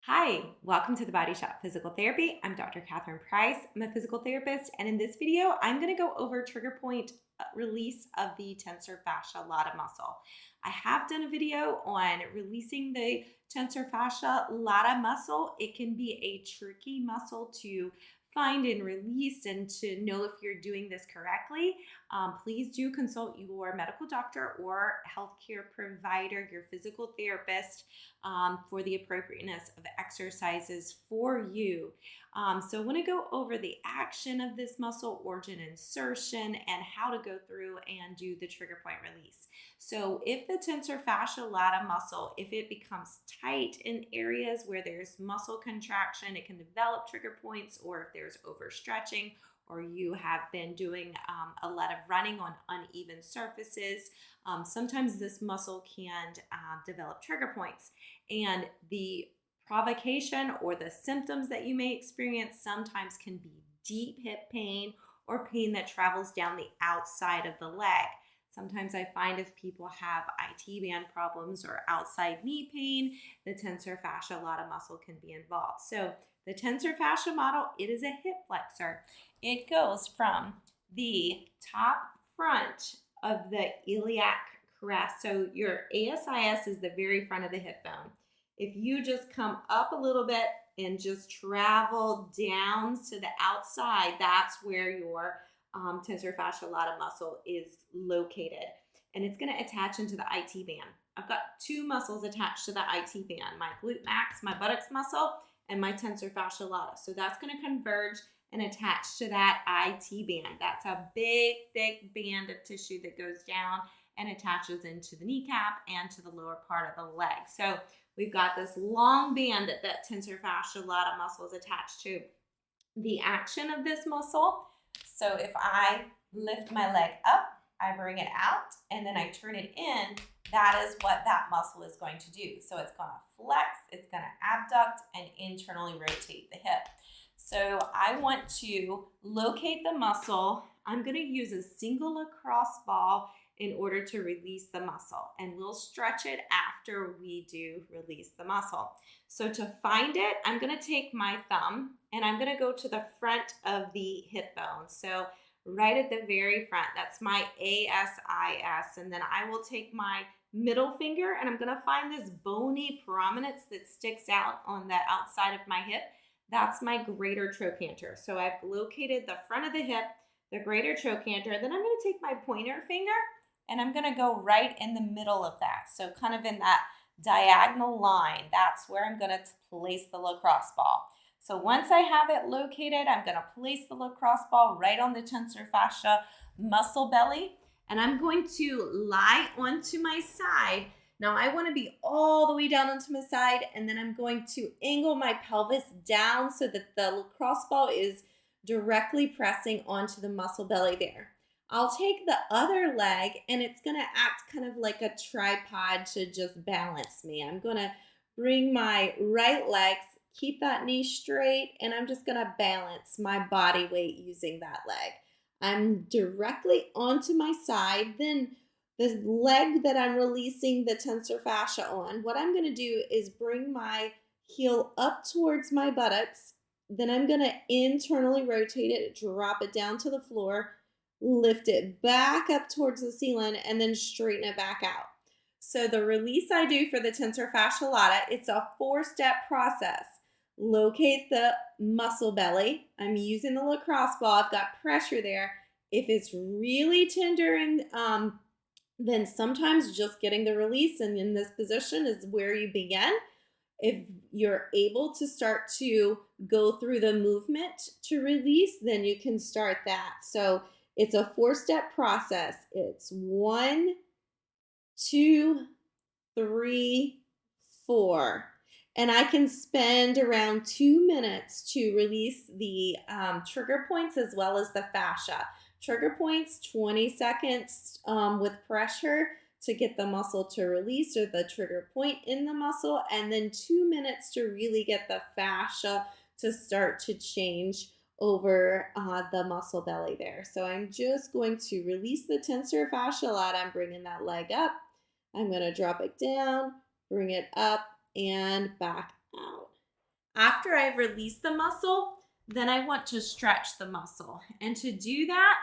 Hi, welcome to the Body Shop Physical Therapy. I'm Dr. Catherine Price. I'm a physical therapist, and in this video, I'm going to go over trigger point release of the tensor fascia lata muscle. I have done a video on releasing the tensor fascia lata muscle. It can be a tricky muscle to find and release, and to know if you're doing this correctly. Please do consult your medical doctor or healthcare provider, your physical therapist, for the appropriateness of exercises for you. So I want to go over the action of this muscle, origin insertion, and how to go through and do the trigger point release. So if the tensor fascia lata muscle, if it becomes tight in areas where there's muscle contraction, it can develop trigger points, or if there's overstretching, or you have been doing a lot of running on uneven surfaces, sometimes this muscle can develop trigger points. And the provocation or the symptoms that you may experience sometimes can be deep hip pain or pain that travels down the outside of the leg. Sometimes I find if people have IT band problems or outside knee pain, the tensor fascia lata muscle can be involved. So the tensor fascia model, it is a hip flexor. It goes from the top front of the iliac crest. So your ASIS is the very front of the hip bone. If you just come up a little bit and just travel down to the outside, that's where your tensor fascia lata muscle is located. And it's going to attach into the IT band. I've got two muscles attached to the IT band, my glute max, my buttocks muscle, and my tensor fascia lata. So that's going to converge and attach to that IT band. That's a big, thick band of tissue that goes down and attaches into the kneecap and to the lower part of the leg. So we've got this long band that tensor fascia lata muscle is attached to. The action of this muscle, so if I lift my leg up, I bring it out, and then I turn it in, that is what that muscle is going to do. So it's going to flex, it's going to abduct, and internally rotate the hip. So I want to locate the muscle. I'm going to use a single lacrosse ball in order to release the muscle, and we'll stretch it after we do release the muscle. So to find it, I'm going to take my thumb and I'm going to go to the front of the hip bone. So right at the very front, that's my ASIS. And then I will take my middle finger and I'm going to find this bony prominence that sticks out on the outside of my hip. That's my greater trochanter. So I've located the front of the hip, the greater trochanter. Then I'm going to take my pointer finger and I'm going to go right in the middle of that. So kind of in that diagonal line, that's where I'm going to place the lacrosse ball. So once I have it located, I'm going to place the lacrosse ball right on the tensor fascia muscle belly, and I'm going to lie onto my side. Now I want to be all the way down onto my side, and then I'm going to angle my pelvis down so that the lacrosse ball is directly pressing onto the muscle belly there. I'll take the other leg and it's going to act kind of like a tripod to just balance me. I'm going to bring my right leg, keep that knee straight, and I'm just going to balance my body weight using that leg. I'm directly onto my side. Then the leg that I'm releasing the tensor fascia on, what I'm going to do is bring my heel up towards my buttocks. Then I'm going to internally rotate it, drop it down to the floor, lift it back up towards the ceiling, and then straighten it back out. So the release I do for the tensor fascia lata, it's a 4-step process. Locate the muscle belly. I'm using the lacrosse ball. I've got pressure there. If it's really tender, and then sometimes just getting the release and in this position is where you begin. If you're able to start to go through the movement to release, then you can start that. So it's a 4-step process. It's 1, 2, 3, 4. And I can spend around 2 minutes to release the trigger points as well as the fascia. Trigger points, 20 seconds with pressure to get the muscle to release, or the trigger point in the muscle, and then 2 minutes to really get the fascia to start to change over the muscle belly there. So I'm just going to release the tensor fascia lata. I'm bringing that leg up. I'm going to drop it down, bring it up, and back out. After I've released the muscle, then I want to stretch the muscle. And to do that,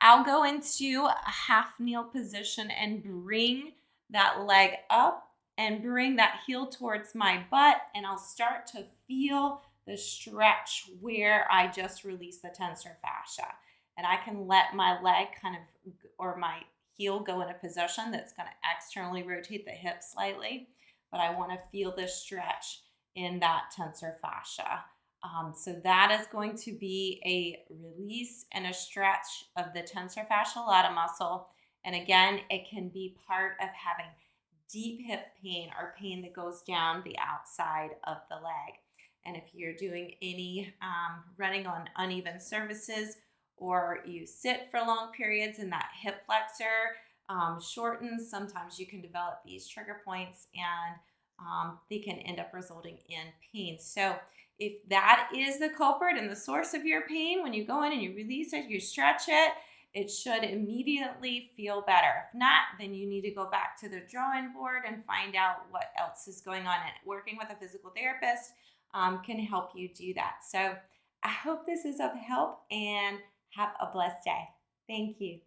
I'll go into a half kneel position and bring that leg up and bring that heel towards my butt. And I'll start to feel the stretch where I just released the tensor fascia. And I can let my leg or my heel go in a position that's going to externally rotate the hip slightly. But I want to feel this stretch in that tensor fascia. So that is going to be a release and a stretch of the tensor fasciae lata muscle. And again, it can be part of having deep hip pain or pain that goes down the outside of the leg. And if you're doing any running on uneven surfaces, or you sit for long periods and that hip flexor shortens, sometimes you can develop these trigger points and they can end up resulting in pain. So if that is the culprit and the source of your pain, when you go in and you release it, you stretch it, it should immediately feel better. If not, then you need to go back to the drawing board and find out what else is going on. And working with a physical therapist can help you do that. So I hope this is of help, and have a blessed day. Thank you.